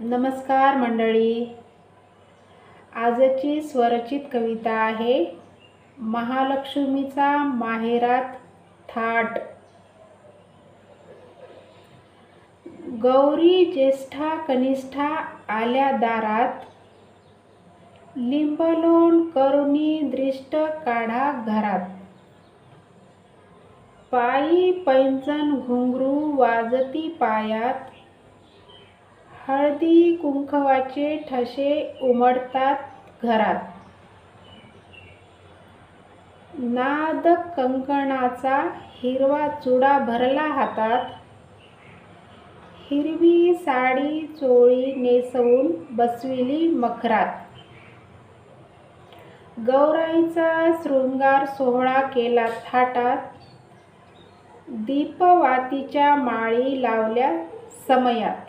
नमस्कार मंडळी. आजची स्वरचित कविता आहे महालक्ष्मीचा माहेरात थाट. गौरी ज्येष्ठा कनिष्ठा आल्या दारात, लिंबलोण करुणी दृष्ट काढा घरात. पायी पैंजण घुंगरू वाजती पायात, हळदी कुंकवाचे ठसे उमटतात घरात. नाद कंकणाचा हिरवा चुडा भरला हातात, हिरवी साडी चोळी नेसवून बसविली मखरात. गौराईचा शृंगार सोहळा केला थाटात, दीपवातीच्या माळी लावल्या समयात.